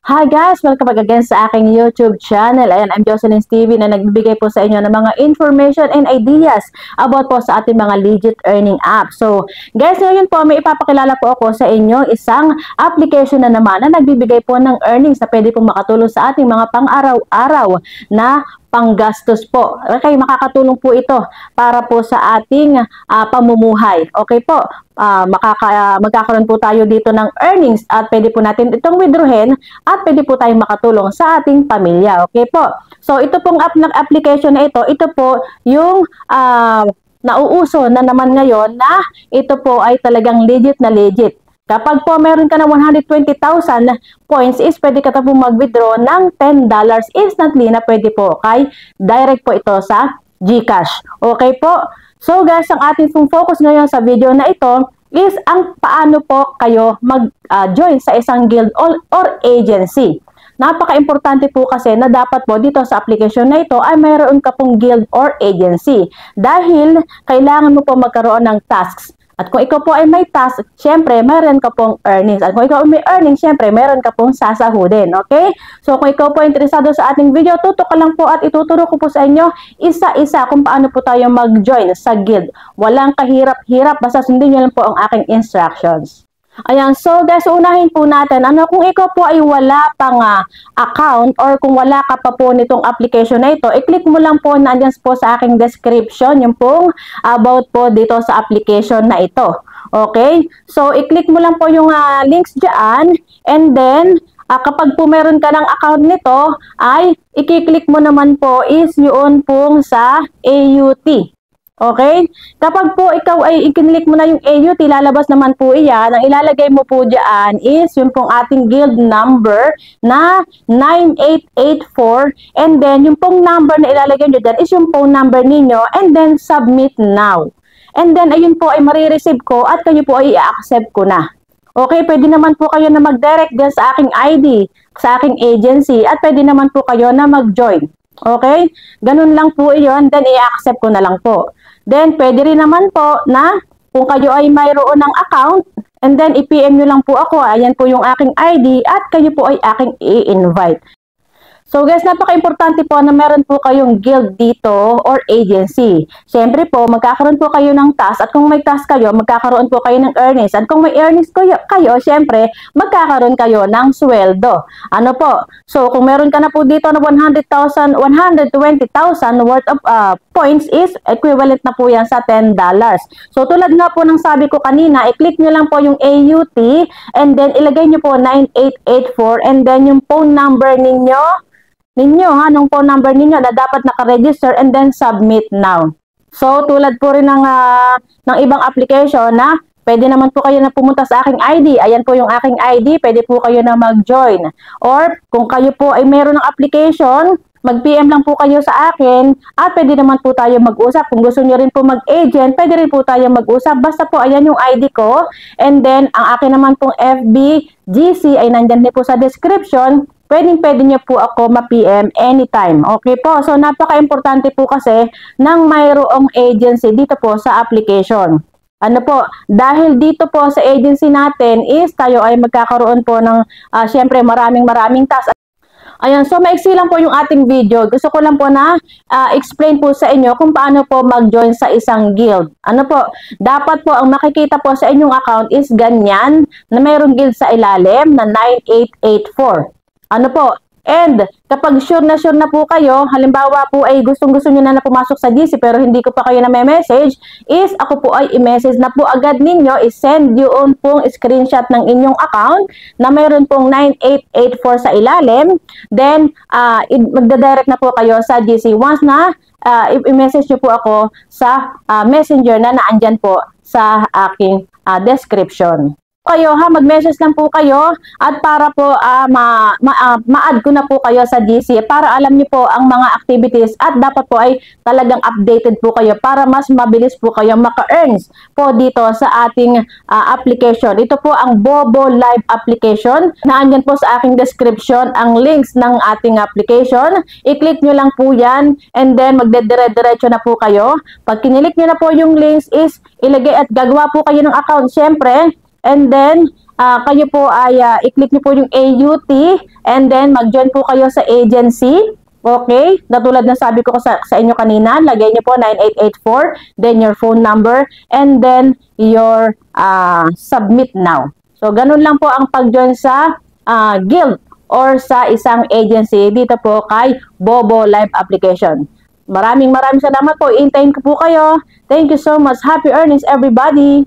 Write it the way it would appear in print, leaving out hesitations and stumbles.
Hi guys! Welcome back again sa aking YouTube channel. Ayan, I'm Jocelyn's TV na nagbibigay po sa inyo ng mga information and ideas about po sa ating mga legit earning app. So, guys, ngayon po may ipapakilala po ako sa inyo isang application na naman na nagbibigay po ng earnings na pwede po makatulong sa ating mga pang-araw-araw na panggastos po. Okay, makakatulong po ito para po sa ating pamumuhay. Okay po, magkakaroon po tayo dito ng earnings at pwede po natin itong withdrawin at pwede po tayong makatulong sa ating pamilya. Okay po. So, ito pong application na ito po yung nauuso na naman ngayon na ito po ay talagang legit na legit. Kapag po meron ka ng 120,000 points is pwede ka po mag-withdraw ng $10 instantly na pwede po kay direct po ito sa GCash. Okay po? So guys, ang ating focus ngayon sa video na ito is ang paano po kayo mag-join sa isang guild or agency. Napaka-importante po kasi na dapat po dito sa application na ito ay mayroon ka pong guild or agency dahil kailangan mo po magkaroon ng tasks. At kung ikaw po ay may task, syempre, meron ka pong earnings. At kung ikaw ay may earnings, syempre, meron ka pong sasahudin. Okay? So, kung ikaw po ay interesado sa ating video, tutok ka lang po at ituturo ko po sa inyo isa-isa kung paano po tayo mag-join sa guild. Walang kahirap-hirap, basta sundin nyo lang po ang aking instructions. Ayan, so guys, unahin po natin, kung ikaw po ay wala pang account or kung wala ka pa po nitong application na ito, i-click mo lang po nandiyan po sa aking description, yung pong about po dito sa application na ito. Okay? So, i-click mo lang po yung links dyan and then, kapag po meron ka ng account nito, ay i-click mo naman po is yun pong sa AUT. Okay? Kapag po ikaw ay i-click mo na yung AUT, lalabas naman po iyan. Ang ilalagay mo po dyan is yung pong ating guild number na 9884 and then yung pong number na ilalagay nyo dyan is yung phone number ninyo and then submit now. And then ayun po ay marireceive ko at kayo po ay i-accept ko na. Okay, pwede naman po kayo na mag-direct dyan sa aking ID, sa aking agency at pwede naman po kayo na mag-join. Okay? Ganun lang po iyon, then i-accept ko na lang po. Then, pwede rin naman po na kung kayo ay mayroon ng account, and then i-PM nyo lang po ako, ayan po yung aking ID, at kayo po ay aking i-invite. So guys, napaka-importante po na meron po kayong guild dito or agency. Siyempre po, magkakaroon po kayo ng task at kung may task kayo, magkakaroon po kayo ng earnings. At kung may earnings kayo, siyempre, magkakaroon kayo ng sweldo. Ano po? So kung meron ka na po dito na 120,000 worth of points is equivalent na po yan sa $10. So tulad nga po ng sabi ko kanina, i-click nyo lang po yung AUT and then ilagay nyo po 9884 and then yung phone number ninyo, nung phone number ninyo na dapat naka-register and then submit now. So, tulad po rin ng ibang application na pwede naman po kayo na pumunta sa aking ID. Ayan po yung aking ID. Pwede po kayo na mag-join. Or, kung kayo po ay meron ng application, mag-PM lang po kayo sa akin at pwede naman po tayo mag-usap. Kung gusto nyo rin po mag-agent, pwede rin po tayo mag-usap. Basta po, ayan yung ID ko. And then, ang akin naman pong FB, GC ay nandyan din po sa description. Pwede nyo po ako ma-PM anytime. Okay po? So, napaka-importante po kasi ng mayroong agency dito po sa application. Ano po? Dahil dito po sa agency natin is tayo ay magkakaroon po ng syempre maraming tasks. Ayan, so maiksi lang po yung ating video. Gusto ko lang po na explain po sa inyo kung paano po mag-join sa isang guild. Ano po? Dapat po ang makikita po sa inyong account is ganyan na mayroong guild sa ilalim na 9884. Ano po? And kapag sure na po kayo, halimbawa po ay gustong-gusto nyo na pumasok sa GC pero hindi ko pa kayo na may message, is ako po ay i-message na po agad ninyo, i-send yun pong screenshot ng inyong account na mayroon pong 9884 sa ilalim. Then, magdadirect na po kayo sa GC. Once na i-message nyo po ako sa messenger na naandyan po sa aking description. Kayo mag-message lang po kayo at para po ma-add ko na po kayo sa GC para alam niyo po ang mga activities at dapat po ay talagang updated po kayo para mas mabilis po kayo maka-earns po dito sa ating application. Ito po ang Bobo Live application. Naandyan po sa aking description ang links ng ating application. I-click nyo lang po yan and then magdedire-diretso na po kayo. Pag kinilik nyo na po yung links is ilagay at gagawa po kayo ng account syempre. And then, kayo po ay i-click niyo po yung AUT and then mag-join po kayo sa agency. Okay? Natulad na sabi ko sa inyo kanina, lagay niyo po 9884, then your phone number, and then your submit now. So, ganun lang po ang pag-join sa guild or sa isang agency dito po kay Bobo Live Application. Maraming salamat po. Iintayin ko po kayo. Thank you so much. Happy earnings everybody!